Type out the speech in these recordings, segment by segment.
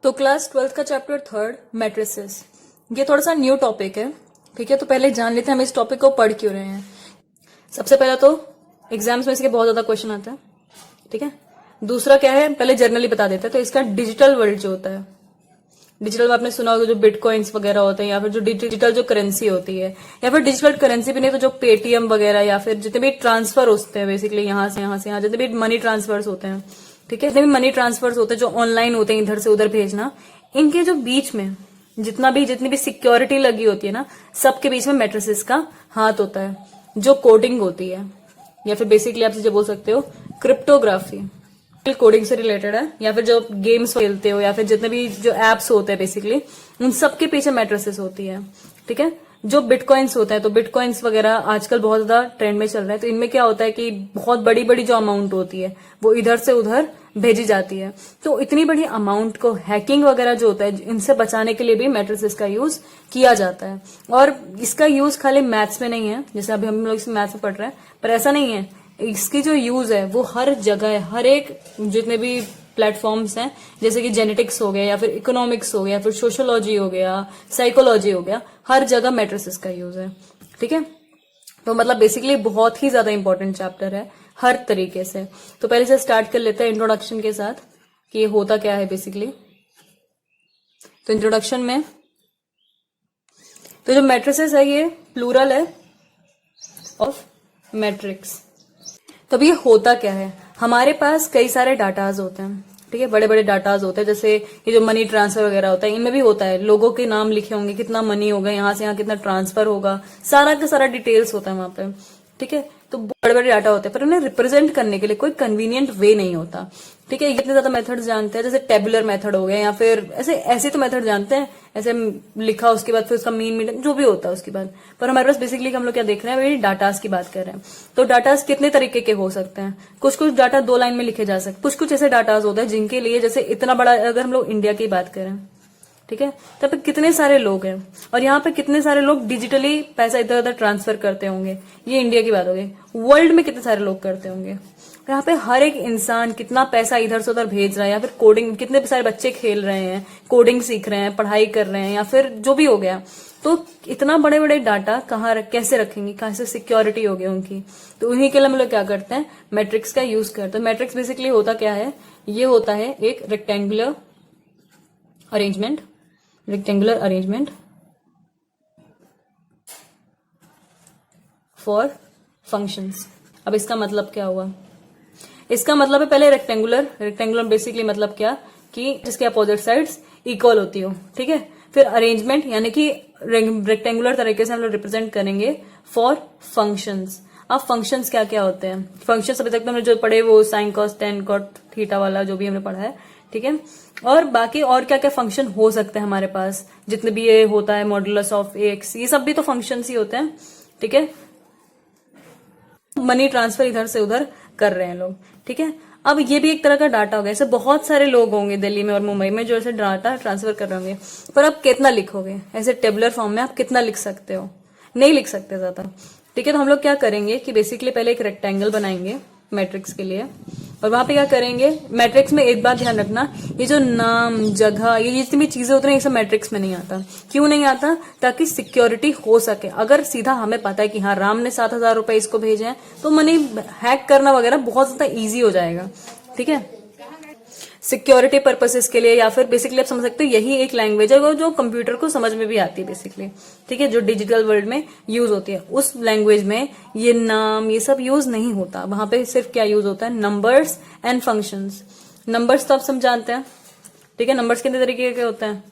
तो class 12th का chapter 3 matrices, ये थोड़ा सा न्यू टॉपिक है। ठीक है, तो पहले जान लेते हैं हम इस टॉपिक को पढ़ क्यों रहे हैं। सबसे पहला तो एग्जाम्स में इसके बहुत ज्यादा क्वेश्चन आता है। ठीक है, दूसरा क्या है, पहले जर्नली बता देते हैं। तो इसका डिजिटल वर्ल्ड जो होता है, डिजिटल में आपने सुना होगा जो बिटकॉइंस वगैरह होते हैं, या फिर जो डिजिटल जो करेंसी होती है, या फिर डिजिटल करेंसी भी नहीं तो जो पेटीएम वगैरह, या फिर जितने भी ट्रांसफर होते हैं बेसिकली यहाँ से यहाँ जितने भी मनी ट्रांसफर्स होते हैं। ठीक है, जितने भी मनी ट्रांसफर्स होते हैं जो ऑनलाइन होते हैं, इधर से उधर भेजना, इनके जो बीच में जितनी भी सिक्योरिटी लगी होती है ना, सबके बीच में मैट्रिसेस का हाथ होता है, जो कोडिंग होती है, या फिर बेसिकली आप जो बोल सकते हो क्रिप्टोग्राफी, कोडिंग से रिलेटेड है। या फिर जो गेम्स खेलते हो, या फिर जितने भी जो एप्स होते हैं बेसिकली, उन सबके पीछे मैट्रिसेस होती है। ठीक है, जो बिटकॉइंस होता है, तो बिटकॉइंस वगैरह आजकल बहुत ज्यादा ट्रेंड में चल रहा है। तो इनमें क्या होता है कि बहुत बड़ी बड़ी जो अमाउंट होती है वो इधर से उधर भेजी जाती है। तो इतनी बड़ी अमाउंट को हैकिंग वगैरह जो होता है, इनसे बचाने के लिए भी मैट्रिसेस का यूज किया जाता है। और इसका यूज खाली मैथ्स में नहीं है, जैसे अभी हम लोग इस मैथ्स में पढ़ रहे हैं, पर ऐसा नहीं है। इसकी जो यूज है वो हर जगह है, हर एक जितने भी प्लेटफॉर्म्स हैं, जैसे कि जेनेटिक्स हो गया, या फिर इकोनॉमिक्स हो गया, या फिर सोशोलॉजी हो गया, साइकोलॉजी हो गया, हर जगह मैट्रिसेस का यूज है। ठीक है, तो मतलब बेसिकली बहुत ही ज्यादा इंपॉर्टेंट चैप्टर है हर तरीके से। तो पहले से स्टार्ट कर लेते हैं इंट्रोडक्शन के साथ कि ये होता क्या है बेसिकली। तो इंट्रोडक्शन में तो जो मैट्रिसेस है ये प्लूरल है ऑफ मैट्रिक्स। तब ये होता क्या है, हमारे पास कई सारे डाटाज होते हैं। ठीक है, बड़े बड़े डाटाज होते हैं, जैसे ये जो मनी ट्रांसफर वगैरह होता है, इनमें भी होता है, लोगों के नाम लिखे होंगे, कितना मनी होगा, यहाँ से यहाँ कितना ट्रांसफर होगा, सारा का सारा डिटेल्स होता है वहां पे। ठीक है, तो बड़े बड़े डाटा होते हैं, पर उन्हें रिप्रेजेंट करने के लिए कोई कन्वीनियंट वे नहीं होता। ठीक है, इतने ज्यादा मेथड्स जानते हैं, जैसे टेबुलर मेथड हो गया, या फिर ऐसे तो मेथड जानते हैं, ऐसे लिखा उसके बाद फिर उसका मीन जो भी होता है उसके बाद। पर हमारे पास बेसिकली हम लोग क्या देख रहे हैं, वही डाटास की बात कर रहे हैं। तो डाटास कितने तरीके के हो सकते हैं, कुछ डाटा 2 लाइन में लिखे जा सकते हैं, कुछ ऐसे डाटास होते हैं जिनके लिए, जैसे इतना बड़ा, अगर हम लोग इंडिया की बात करें, ठीक है, तब पे कितने सारे लोग हैं, और यहाँ पे कितने सारे लोग डिजिटली पैसा इधर उधर ट्रांसफर करते होंगे, ये इंडिया की बात हो गई। वर्ल्ड में कितने सारे लोग करते होंगे, यहाँ पे हर एक इंसान कितना पैसा इधर से उधर भेज रहा है, या फिर कोडिंग, कितने सारे बच्चे खेल रहे हैं, कोडिंग सीख रहे हैं, पढ़ाई कर रहे हैं, या फिर जो भी हो गया। तो इतना बड़े बड़े डाटा कैसे रखेंगे, कहाँ से सिक्योरिटी होगी उनकी। तो उन्हीं के लिए हम लोग क्या करते हैं, मैट्रिक्स का यूज करते हैं। मैट्रिक्स बेसिकली होता क्या है, ये होता है एक रेक्टेंगुलर अरेंजमेंट फॉर फंक्शंस। अब इसका मतलब क्या हुआ, इसका मतलब है पहले रेक्टेंगुलर बेसिकली मतलब क्या, कि जिसके अपोजिट साइड्स इक्वल होती हो। ठीक है, फिर अरेंजमेंट यानी कि रेक्टेंगुलर तरीके से हम लोग रिप्रेजेंट करेंगे फॉर फंक्शंस। अब फंक्शंस क्या क्या होते हैं, फंक्शंस अभी तक तो हमने जो पढ़े वो sine cos tan cot theta वाला जो भी हमने पढ़ा है। ठीक है, और बाकी और क्या क्या फंक्शन हो सकते हैं हमारे पास, जितने भी ये होता है मॉडुलस ऑफ एक्स, ये सब भी तो फंक्शंस ही होते हैं। ठीक है, मनी ट्रांसफर इधर से उधर कर रहे हैं लोग। ठीक है, अब ये भी एक तरह का डाटा होगा। ऐसे बहुत सारे लोग होंगे दिल्ली में और मुंबई में जो ऐसे डाटा ट्रांसफर कर रहे होंगे, पर आप कितना लिखोगे, ऐसे टेबुलर फॉर्म में आप कितना लिख सकते हो, नहीं लिख सकते ज्यादा। ठीक है, तो हम लोग क्या करेंगे कि बेसिकली पहले एक रेक्टेंगल बनाएंगे मैट्रिक्स के लिए, और वहां पे क्या करेंगे, मैट्रिक्स में एक बात ध्यान रखना, ये जो नाम, जगह, ये जितनी भी चीजें होती हैं, ये सब मैट्रिक्स में नहीं आता। क्यों नहीं आता, ताकि सिक्योरिटी हो सके। अगर सीधा हमें पता है कि हाँ राम ने 7,000 रुपए इसको भेजे हैं, तो मनी हैक करना वगैरह बहुत ज्यादा ईजी हो जाएगा। ठीक है, सिक्योरिटी पर्पसेस के लिए, या फिर बेसिकली आप समझ सकते हो यही एक लैंग्वेज है जो कंप्यूटर को समझ में भी आती है बेसिकली। ठीक है, जो डिजिटल वर्ल्ड में यूज होती है, उस लैंग्वेज में ये नाम ये सब यूज नहीं होता। वहां पे सिर्फ क्या यूज होता है, नंबर्स एंड फंक्शंस। नंबर्स तो आप सब जानते हैं। ठीक है, नंबर्स कितने तरीके के होते हैं,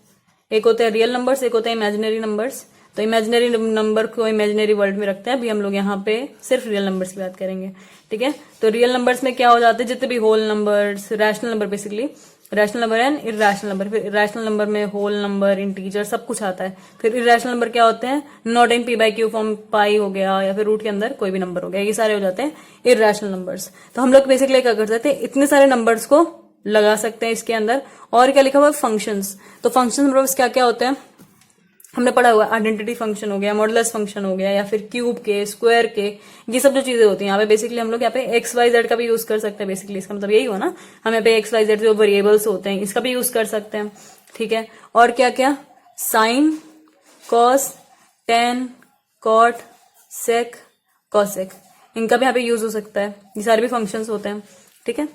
एक होते हैं रियल नंबर्स, एक होते हैं इमेजिनरी नंबर्स। तो इमेजिनरी नंबर को इमेजिनरी वर्ल्ड में रखते हैं। अभी हम लोग यहाँ पे सिर्फ रियल नंबर्स की बात करेंगे। ठीक है, तो रियल नंबर्स में क्या हो जाते हैं, जितने भी whole numbers, rational number, basically rational number and irrational number. फिर इरेशनल नंबर में होल नंबर, इंटीजर सब कुछ आता है। फिर इरेशनल नंबर क्या होते हैं, not in p by q form, pi हो गया, या फिर रूट के अंदर कोई भी नंबर हो गया, ये सारे हो जाते हैं इरेशनल नंबर्स। तो हम लोग बेसिकली क्या कर सकते हैं, इतने सारे नंबर्स को लगा सकते हैं इसके अंदर। और क्या लिखा हुआ है, फंक्शंस। तो फंक्शंस क्या क्या होते हैं, हमने पढ़ा हुआ आइडेंटिटी फंक्शन हो गया, मॉडुलस फंक्शन हो गया, या फिर क्यूब के, स्क्वायर के, ये सब जो चीजें होती हैं यहाँ पे बेसिकली हम लोग यहाँ पे एक्स वाई जेड का भी यूज कर सकते हैं। बेसिकली इसका मतलब यही हुआ ना, हम यहाँ पे एक्स वाई जेड जो वेरिएबल्स होते हैं इसका भी यूज कर सकते हैं। ठीक है, और क्या क्या, साइन, कॉस, टेन, कॉट, सेक, कॉसेक, इनका भी यहाँ पे यूज हो सकता है। ये सारे भी फंक्शंस होते हैं। ठीक है,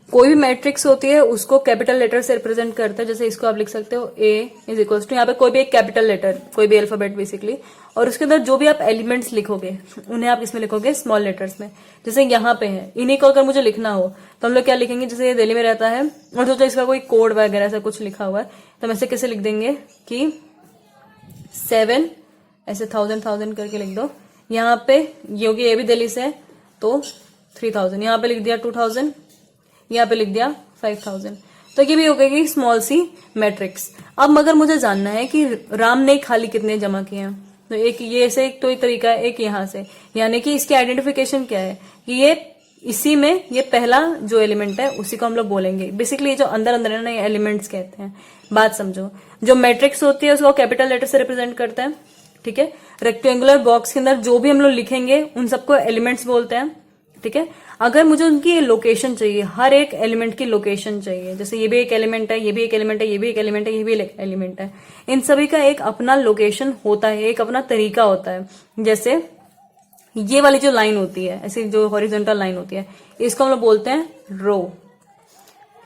कोई भी मैट्रिक्स होती है उसको कैपिटल लेटर से रिप्रेजेंट करते हैं। जैसे इसको आप लिख सकते हो ए इज इक्वल्स टू, यहाँ पे कोई भी एक कैपिटल लेटर, कोई भी अल्फाबेट बेसिकली, और उसके अंदर जो भी आप एलिमेंट्स लिखोगे उन्हें आप इसमें लिखोगे स्मॉल लेटर्स में। जैसे यहाँ पे है, इन्हीं को अगर मुझे लिखना हो तो हम लोग क्या लिखेंगे, जैसे ये दिल्ली में रहता है और सोचो इसका कोई कोड वगैरह ऐसा कुछ लिखा हुआ है तो हम ऐसे कैसे लिख देंगे कि 7 ऐसे 1000 करके लिख दो। यहाँ पे योगी ये भी दिल्ली से है तो 3000, यहाँ पे लिख दिया 2000, यहाँ पे लिख दिया 5000। तो ये भी हो गई स्मॉल सी मैट्रिक्स। अब मगर मुझे जानना है कि राम ने खाली कितने जमा किए हैं, तो एक ये से एक तो एक तरीका है, एक यहाँ से, यानी कि इसकी आइडेंटिफिकेशन क्या है कि ये इसी में ये पहला जो एलिमेंट है उसी को हम लोग बोलेंगे। बेसिकली ये जो अंदर अंदर है ना, ये एलिमेंट्स कहते हैं। बात समझो, जो मैट्रिक्स होती है उसको कैपिटल लेटर से रिप्रेजेंट करते हैं। ठीक है, रेक्टेंगुलर बॉक्स के अंदर जो भी हम लोग लिखेंगे उन सबको एलिमेंट्स बोलते हैं। ठीक है, अगर मुझे उनकी लोकेशन चाहिए, हर एक एलिमेंट की लोकेशन चाहिए, जैसे ये भी एक एलिमेंट है, ये भी एक एलिमेंट है, ये भी एक एलिमेंट है, ये भी एक एलिमेंट है, इन सभी का एक अपना लोकेशन होता है, एक अपना तरीका होता है। जैसे ये वाली जो लाइन होती है, ऐसी जो हॉरिजॉन्टल लाइन होती है, इसको हम लोग बोलते हैं रो।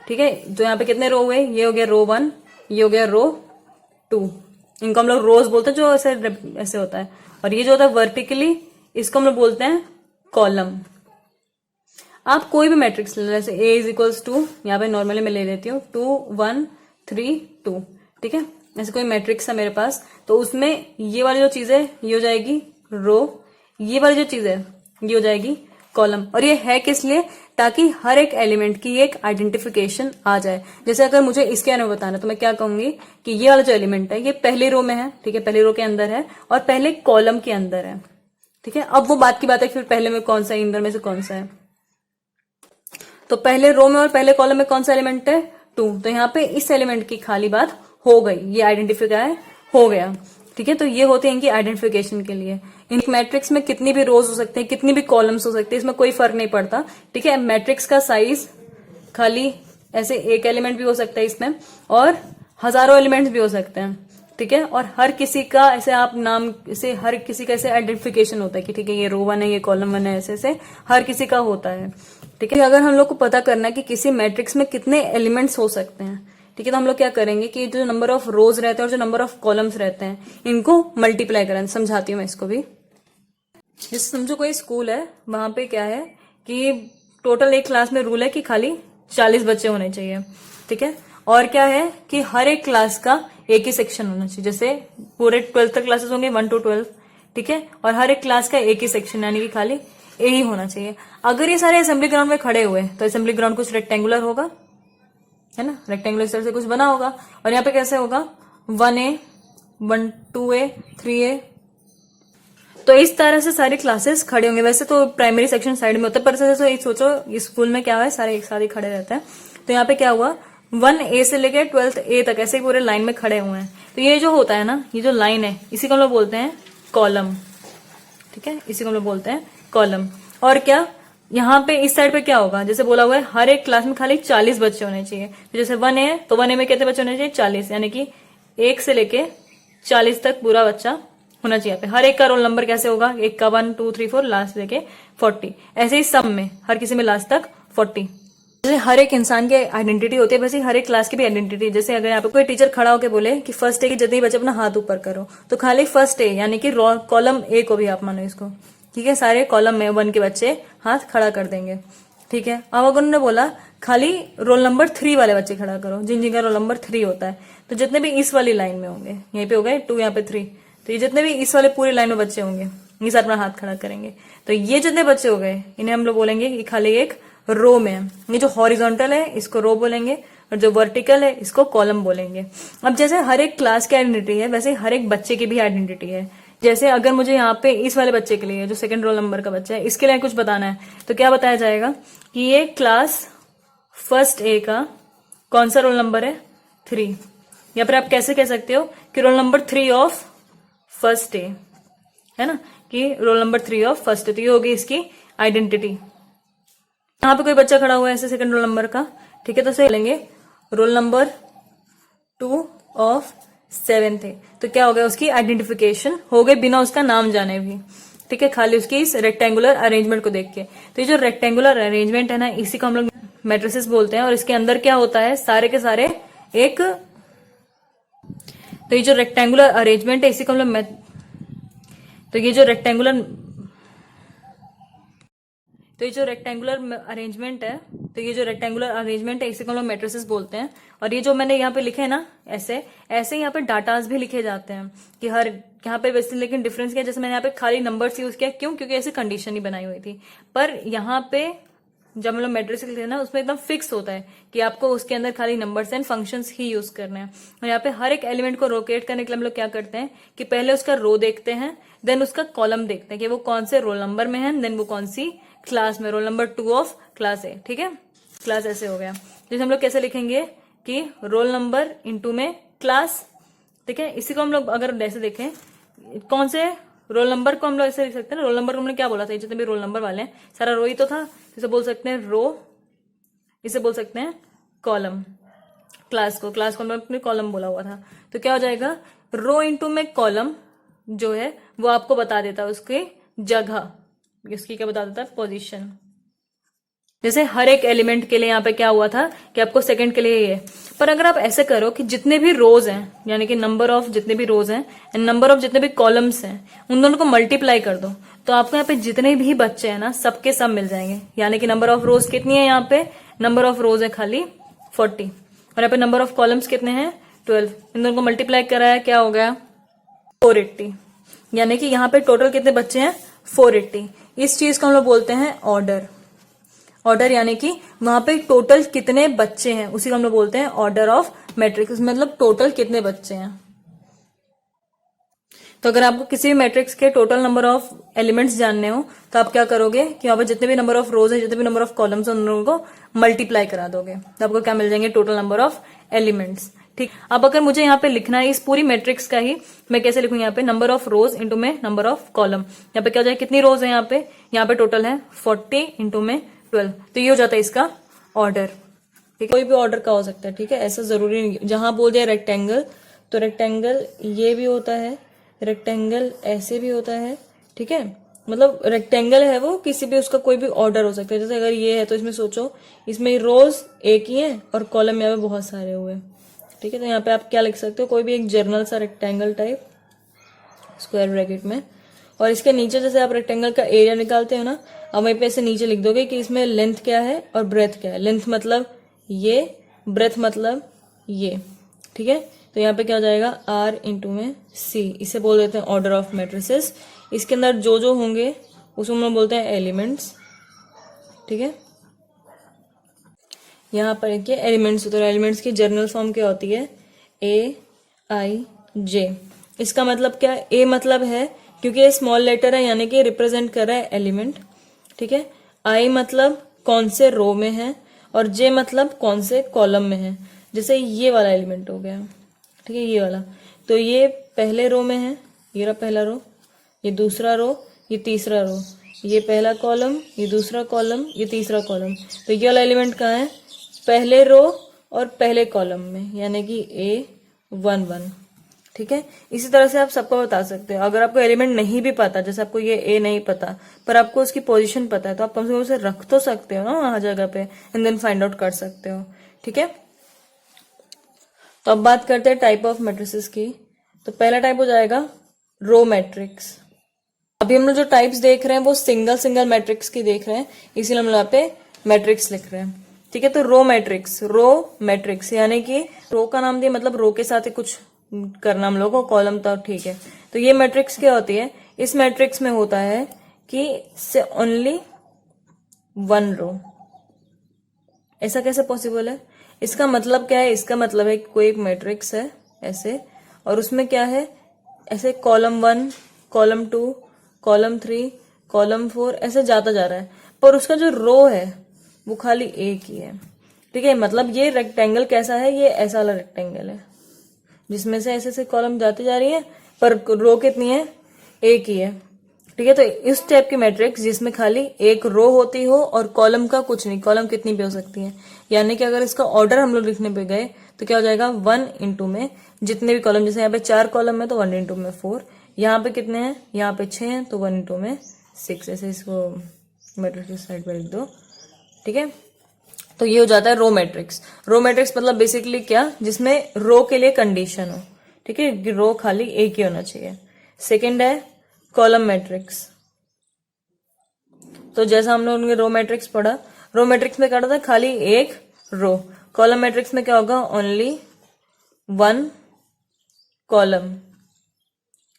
ठीक है, जो यहाँ पे कितने रो हुए, ये हो गया रो 1, ये हो गया रो 2, इनको हम लोग रोज बोलते हैं जो ऐसे ऐसे होता है। और ये जो होता है वर्टिकली, इसको हम लोग बोलते हैं कॉलम। आप कोई भी मैट्रिक्स ले लो, जैसे a इज इक्वल्स टू, यहाँ पे नॉर्मली मैं ले लेती हूँ 2 1 3 2। ठीक है, ऐसे कोई मैट्रिक्स है मेरे पास, तो उसमें ये वाली जो चीज है ये हो जाएगी रो, ये वाली जो चीज है ये हो जाएगी कॉलम। और ये है किस लिए, ताकि हर एक एलिमेंट की एक आइडेंटिफिकेशन आ जाए। जैसे अगर मुझे इसके बारे में बताना तो मैं क्या कहूंगी कि ये वाला जो एलिमेंट है ये पहले रो में है। ठीक है, पहले रो के अंदर है और पहले कॉलम के अंदर है। ठीक है, अब वो बात की बात है फिर पहले में कौन सा है, इंदर में से कौन सा है। तो पहले रो में और पहले कॉलम में कौन सा एलिमेंट है, 2। तो यहाँ पे इस एलिमेंट की खाली बात हो गई, ये आइडेंटिफाई हो गया। ठीक है, तो ये होते हैं इनकी आइडेंटिफिकेशन के लिए। इन मैट्रिक्स में कितनी भी रोज हो सकते हैं, कितनी भी कॉलम्स हो सकते हैं, इसमें कोई फर्क नहीं पड़ता। ठीक है, मैट्रिक्स का साइज खाली ऐसे एक एलिमेंट भी हो सकता है इसमें, और हजारों एलिमेंट्स भी हो सकते हैं। ठीक है, और हर किसी का ऐसे आप नाम से हर किसी का ऐसे आइडेंटिफिकेशन होता है कि ठीक है ये रो 1 है, ये कॉलम 1 है, ऐसे हर किसी का होता है। ठीक है, अगर हम लोग को पता करना है कि किसी मैट्रिक्स में कितने एलिमेंट्स हो सकते हैं, ठीक है, तो हम लोग क्या करेंगे कि जो नंबर ऑफ रोज रहते हैं और जो नंबर ऑफ कॉलम्स रहते हैं इनको मल्टीप्लाई करें। समझाती हूँ मैं इसको भी। जैसे समझो कोई स्कूल है, वहां पे क्या है कि टोटल एक क्लास में रूल है कि खाली 40 बच्चे होने चाहिए। ठीक है, और क्या है कि हर एक क्लास का एक ही सेक्शन होना चाहिए। जैसे पूरे 12th तक क्लासेस होंगे 1 to 12। ठीक है, और हर एक क्लास का एक ही सेक्शन यानी कि खाली ए ही होना चाहिए। अगर ये सारे असेंबली ग्राउंड में खड़े हुए तो असेंबली ग्राउंड कुछ रेक्टेंगुलर होगा, है ना, रेक्टेंगुलर इस तरह से कुछ बना होगा। और यहाँ पे कैसे होगा 1A 1 2A 3A, तो इस तरह से सारी क्लासेस खड़े होंगे। वैसे तो प्राइमरी सेक्शन साइड में होता है, पर जैसे सोचो इस स्कूल में क्या है, सारे एक साथ ही खड़े रहते हैं। तो यहाँ पे क्या हुआ 1A से लेके 12th A तक ऐसे ही पूरे लाइन में खड़े हुए हैं। तो ये जो होता है ना, ये जो लाइन है इसी को हम लोग बोलते हैं कॉलम। ठीक है, इसी को हम लोग बोलते हैं कॉलम। और क्या यहाँ पे इस साइड पे क्या होगा, जैसे बोला हुआ है हर एक क्लास में खाली 40 बच्चे होने चाहिए। तो जैसे 1A है तो 1A में कितने बच्चे होने चाहिए, 40, यानी कि 1 से लेके 40 तक पूरा बच्चा होना चाहिए। पे हर एक का रोल नंबर कैसे होगा, एक का 1 2 3 4 लास्ट लेके 40, ऐसे ही सब में हर किसी में लास्ट तक 40। जैसे हर एक इंसान की आइडेंटिटी होती है, वैसे हर एक क्लास की भी आइडेंटिटी। जैसे अगर यहाँ पे कोई टीचर खड़ा होकर बोले कि फर्स्ट ए के जितने बच्चे अपना हाथ ऊपर करो, तो खाली फर्स्ट ए यानी कि कॉलम ए को भी आप मानो इसको। ठीक है, सारे कॉलम में 1 के बच्चे हाथ खड़ा कर देंगे। ठीक है, अब अगर उन्होंने बोला खाली रोल नंबर 3 वाले बच्चे खड़ा करो, जिन जिनका रोल नंबर 3 होता है, तो जितने भी इस वाली लाइन में होंगे, यहीं पे हो गए 2, यहाँ पे 3, तो ये जितने भी इस वाले पूरी लाइन में बच्चे होंगे ये साथ अपना हाथ खड़ा करेंगे। तो ये जितने बच्चे हो गए इन्हें हम लोग बोलेंगे कि खाली एक रो में है। ये जो हॉरिजॉन्टल है इसको रो बोलेंगे, और जो वर्टिकल है इसको कॉलम बोलेंगे। अब जैसे हर एक क्लास की आइडेंटिटी है, वैसे हर एक बच्चे की भी आइडेंटिटी है। जैसे अगर मुझे यहाँ पे इस वाले बच्चे के लिए, जो सेकंड रोल नंबर का बच्चा है, इसके लिए कुछ बताना है, तो क्या बताया जाएगा कि ये क्लास फर्स्ट ए का कौन सा रोल नंबर है, 3। या फिर आप कैसे कह सकते हो कि roll number 3 of first day, है ना, कि roll number 3 of first day. तो ये होगी इसकी आइडेंटिटी। यहाँ पे कोई बच्चा खड़ा हुआ है ऐसे सेकंड रोल नंबर का, ठीक है, तो उसे लेंगे रोल नंबर 2 ऑफ 7th है, तो क्या हो गया, उसकी आइडेंटिफिकेशन हो गई बिना उसका नाम जाने भी, ठीक है, खाली उसकी इस रेक्टेंगुलर अरेंजमेंट को देख के। तो ये जो रेक्टेंगुलर अरेंजमेंट है ना, इसी को हम लोग मैट्रिसेस बोलते हैं। और इसके अंदर क्या होता है, सारे के सारे एक, तो ये जो रेक्टेंगुलर अरेंजमेंट है इसी को हम लोग तो ये जो रेक्टेंगुलर अरेंजमेंट है, तो ये जो रेक्टेंगुलर अरेंजमेंट है इसी को हम लोग मैट्रिसेस बोलते हैं। और ये जो मैंने यहाँ पे लिखे है ना, ऐसे ऐसे यहाँ पे डाटाज भी लिखे जाते हैं कि हर यहाँ पे वैसे, लेकिन डिफरेंस क्या है, जैसे मैंने यहाँ पे खाली नंबर्स यूज किया, क्यों, क्योंकि ऐसे कंडीशन ही बनाई हुई थी। पर यहाँ पे जब हम लोग मैट्रिक्स लिखते हैं ना, उसमें एकदम फिक्स होता है कि आपको उसके अंदर खाली numbers and functions he use करने हैं। और यहाँ पे हर एक एलिमेंट को रोकेट करने के लिए हम लोग क्या करते हैं कि पहले उसका रो देखते हैं, देन उसका कॉलम देखते हैं कि वो कौन से रोल नंबर में है, देन वो कौन सी क्लास में, रोल नंबर 2 ऑफ क्लास है, ठीक है, क्लास ऐसे हो गया। जैसे हम लोग कैसे लिखेंगे कि रोल नंबर इंटू में क्लास, ठीक है, इसी को हम लोग अगर ऐसे देखें, कौन से रोल नंबर को हम लोग ऐसे लिख सकते हैं, रोल नंबर को हमने क्या बोला था, जितने भी रोल नंबर वाले हैं सारा रो ही तो था, इसे बोल सकते हैं रो, इसे बोल सकते हैं कॉलम। क्लास को हम लोग अपने कॉलम बोला हुआ था, तो क्या हो जाएगा, रो इंटू में कॉलम जो है वो आपको बता देता है उसकी जगह, इसकी क्या बता देता है, पोजीशन। जैसे हर एक एलिमेंट के लिए यहाँ पे क्या हुआ था कि आपको सेकंड के लिए ये, पर अगर आप ऐसे करो कि जितने भी रोज हैं, यानी कि नंबर ऑफ जितने भी रोज हैं एंड नंबर ऑफ जितने भी कॉलम्स हैं, उन दोनों को मल्टीप्लाई कर दो, तो आपको यहाँ पे जितने भी बच्चे हैं ना, सबके सब मिल जाएंगे। यानी कि नंबर ऑफ रोज कितनी है, यहाँ पे नंबर ऑफ रोज है खाली 40, और यहाँ पे नंबर ऑफ कॉलम्स कितने हैं, 12। इन दोनों को मल्टीप्लाई कराया, क्या हो गया, 480। यानी कि यहाँ पे टोटल कितने बच्चे हैं, 480। इस चीज को हम लोग बोलते हैं ऑर्डर। ऑर्डर यानी कि वहां पे टोटल कितने बच्चे हैं, उसी को हम लोग बोलते हैं ऑर्डर ऑफ मैट्रिक्स, मतलब टोटल कितने बच्चे हैं। तो अगर आपको किसी भी मैट्रिक्स के टोटल नंबर ऑफ एलिमेंट्स जानने हो, तो आप क्या करोगे कि वहां पर जितने भी नंबर ऑफ रोज है, जितने भी नंबर ऑफ कॉलम्स हैं, उन लोगों को मल्टीप्लाई करा दोगे, तो आपको क्या मिल जाएंगे, टोटल नंबर ऑफ एलिमेंट्स। ठीक, अब अगर मुझे यहाँ पे लिखना है इस पूरी मैट्रिक्स का ही, मैं कैसे लिखूंगी, यहाँ पे नंबर ऑफ रोज इंटू में नंबर ऑफ कॉलम। यहाँ पे क्या हो जाए, कितनी रोज है यहाँ पे टोटल है 40 इंटू में 12, तो ये हो जाता है इसका ऑर्डर। ठीक है, कोई भी ऑर्डर का हो सकता है, ठीक है, ऐसा जरूरी नहीं। जहां बोल दिया रेक्टेंगल, तो रेक्टेंगल ये भी होता है, रेक्टेंगल ऐसे भी होता है, ठीक है, मतलब रेक्टेंगल है वो, किसी भी उसका कोई भी ऑर्डर हो सकता है। जैसे अगर ये है तो इसमें सोचो, इसमें रोज एक ही है और कॉलम यहाँ पे बहुत सारे हुए, ठीक है, तो यहाँ पे आप क्या लिख सकते हो, कोई भी एक जर्नल सा रेक्टेंगल टाइप स्क्वायर ब्रैकेट में, और इसके नीचे जैसे आप रेक्टेंगल का एरिया निकालते हो ना, अब वहीं पे ऐसे नीचे लिख दोगे कि इसमें लेंथ क्या है और ब्रेथ क्या है। लेंथ मतलब ये, ब्रेथ मतलब ये, ठीक है, तो यहाँ पे क्या हो जाएगा, R इंटू में C, इसे बोल देते हैं ऑर्डर ऑफ मैट्रिसेस। इसके अंदर जो जो होंगे उसको हम लोग बोलते हैं एलिमेंट्स, ठीक है। यहाँ पर देखिए एलिमेंट्स, तो एलिमेंट्स की जर्नल फॉर्म क्या होती है, AIJ। इसका मतलब क्या है, A मतलब है क्योंकि ये स्मॉल लेटर है, यानी कि रिप्रेजेंट कर रहा है एलिमेंट, ठीक है। I मतलब कौन से रो में है, और J मतलब कौन से कॉलम में है। जैसे ये वाला एलिमेंट हो गया, ठीक है, ये वाला, तो ये पहले रो में है, ये रहा पहला रो, ये दूसरा रो, ये तीसरा रो, ये पहला कॉलम, ये दूसरा कॉलम, ये तीसरा कॉलम। तो ये वाला एलिमेंट कहाँ है, पहले रो और पहले कॉलम में, यानी कि A11, ठीक है। इसी तरह से आप सबको बता सकते हो। अगर आपको एलिमेंट नहीं भी पता, जैसे आपको ये A नहीं पता, पर आपको उसकी पोजीशन पता है, तो आप कम से कम उसे रख तो सकते हो ना वहां जगह पे, एंड देन फाइंड आउट कर सकते हो, ठीक है। तो अब बात करते हैं टाइप ऑफ मैट्रिसेस की। तो पहला टाइप हो जाएगा रो मैट्रिक्स। अभी हम लोग जो टाइप्स देख रहे हैं वो सिंगल सिंगल मैट्रिक्स की देख रहे हैं, इसीलिए हम लोग यहाँ पे मैट्रिक्स लिख रहे हैं, ठीक है। तो रो मैट्रिक्स यानी कि रो का नाम दिया, मतलब रो के साथ ही कुछ करना हम लोग को, कॉलम तो ठीक है। तो ये मैट्रिक्स क्या होती है, इस मैट्रिक्स में होता है कि से ओनली वन रो। ऐसा कैसे पॉसिबल है, इसका मतलब क्या है, इसका मतलब है कि कोई एक मैट्रिक्स है ऐसे, और उसमें क्या है, ऐसे कॉलम 1, कॉलम 2, कॉलम 3, कॉलम 4 ऐसे जाता जा रहा है, पर उसका जो रो है वो खाली एक ही है, ठीक है। मतलब ये रेक्टेंगल कैसा है, ये ऐसा वाला रेक्टेंगल है, जिसमें से ऐसे ऐसे कॉलम जाती जा रही है, पर रो कितनी है, एक ही है। ठीक है, तो इस टाइप की मैट्रिक्स जिसमें खाली एक रो होती हो और कॉलम का कुछ नहीं, कॉलम कितनी भी हो सकती है, यानी कि अगर इसका ऑर्डर हम लोग लिखने पे गए तो क्या हो जाएगा, 1 में जितने भी कॉलम, जैसे यहाँ पे 4 कॉलम है तो 1 में 4, यहाँ पे कितने हैं, यहाँ पे 6 हैं तो 1 में 6, ऐसे इसको मैट्रिक्स साइड पर लिख दो। ठीक है, तो ये हो जाता है रो मैट्रिक्स। रो मैट्रिक्स मतलब बेसिकली क्या, जिसमें रो के लिए कंडीशन हो। ठीक है, कि रो खाली एक ही होना चाहिए। सेकंड है कॉलम मैट्रिक्स। तो जैसा हम लोगों ने रो मैट्रिक्स पढ़ा, रो मैट्रिक्स में क्या होता है, खाली एक रो। कॉलम मैट्रिक्स में क्या होगा, ओनली 1 कॉलम।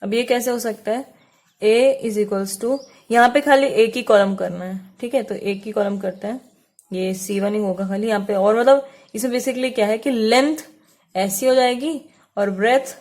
अब ये कैसे हो सकता है, A इज इक्वल्स टू, यहाँ पे खाली एक ही कॉलम करना है। ठीक है, तो एक ही कॉलम करते हैं, ये C1 ही होगा खाली यहाँ पे। और मतलब इसमें बेसिकली क्या है कि लेंथ ऐसी हो जाएगी और ब्रेथ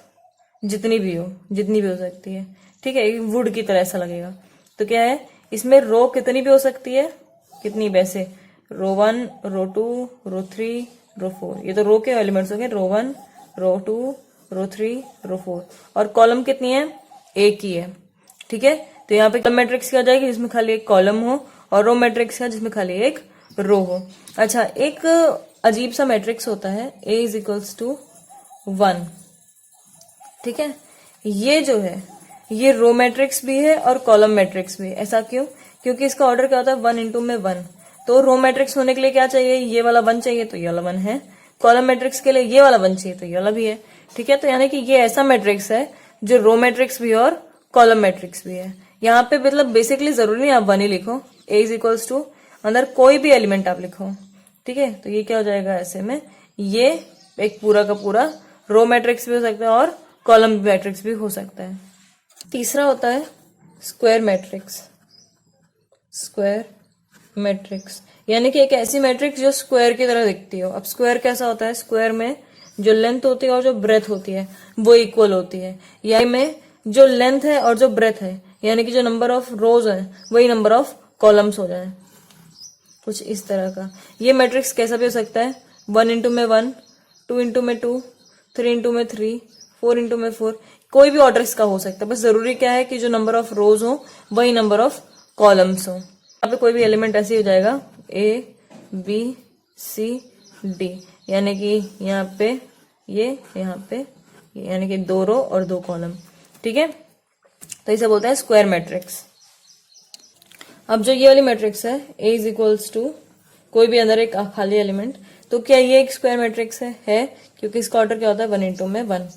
जितनी भी हो सकती है। ठीक है, वुड की तरह ऐसा लगेगा। तो क्या है, इसमें रो कितनी भी हो सकती है, कितनी वैसे, रो 1, रो 2, रो 3, रो 4, ये तो रो के एलिमेंट्स हो गए, रो 1, रो 2, रो 3, रो 4। और कॉलम कितनी है, एक ही है। ठीक है, तो यहाँ पे कॉलम मैट्रिक्स क्या हो जाएगी, जिसमें खाली एक कॉलम हो, और रो मैट्रिक्स का जिसमें खाली एक रो हो। अच्छा, एक अजीब सा मैट्रिक्स होता है A इज इक्वल्स टू 1। ठीक है, ये जो है ये रो मैट्रिक्स भी है और कॉलम मैट्रिक्स भी है। ऐसा क्यों, क्योंकि इसका ऑर्डर क्या होता है, 1 में 1। तो रो मैट्रिक्स होने के लिए क्या चाहिए, ये वाला 1 चाहिए, तो ये वाला 1 है। कॉलम मैट्रिक्स के लिए ये वाला 1 चाहिए, तो ये वाला भी है। ठीक है, तो यानी कि ये ऐसा मैट्रिक्स है जो रो मैट्रिक्स भी है और कॉलम मैट्रिक्स भी है। यहाँ पे मतलब बेसिकली जरूरी नहीं आप 1 ही लिखो, A इज इक्वल्स टू अंदर कोई भी एलिमेंट आप लिखो। ठीक है, तो ये क्या हो जाएगा, ऐसे में ये एक पूरा का पूरा रो मैट्रिक्स भी हो सकता है और कॉलम मैट्रिक्स भी हो सकता है। तीसरा होता है स्क्वायर मैट्रिक्स। स्क्वायर मैट्रिक्स यानी कि एक ऐसी मैट्रिक्स जो स्क्वायर की तरह दिखती हो। अब स्क्वायर कैसा होता है, स्क्वायर में जो लेंथ होती है और जो ब्रेथ होती है वो इक्वल होती है। या में जो लेंथ है और जो ब्रेथ है, यानी कि जो नंबर ऑफ रोज है वही नंबर ऑफ कॉलम्स हो जाए, कुछ इस तरह का। ये मैट्रिक्स कैसा भी हो सकता है, 1 में 1, 2 में 2, 3 में 3, 4 में 4, कोई भी ऑर्डर इसका हो सकता है। बस जरूरी क्या है कि जो नंबर ऑफ रोज हो वही नंबर ऑफ कॉलम्स हो। यहाँ पे कोई भी एलिमेंट ऐसे हो जाएगा, A B C D, यानी कि यहाँ पे ये, यहाँ पे यानी कि 2 रो और 2 कॉलम। ठीक है, तो इसे बोलते हैं स्क्वायर मैट्रिक्स। अब जो ये वाली मैट्रिक्स है A इज इक्वल्स टू कोई भी अंदर एक खाली एलिमेंट, तो क्या ये एक स्क्वायर मैट्रिक्स है? क्योंकि इसका ऑर्डर क्या होता है, 1 में 1।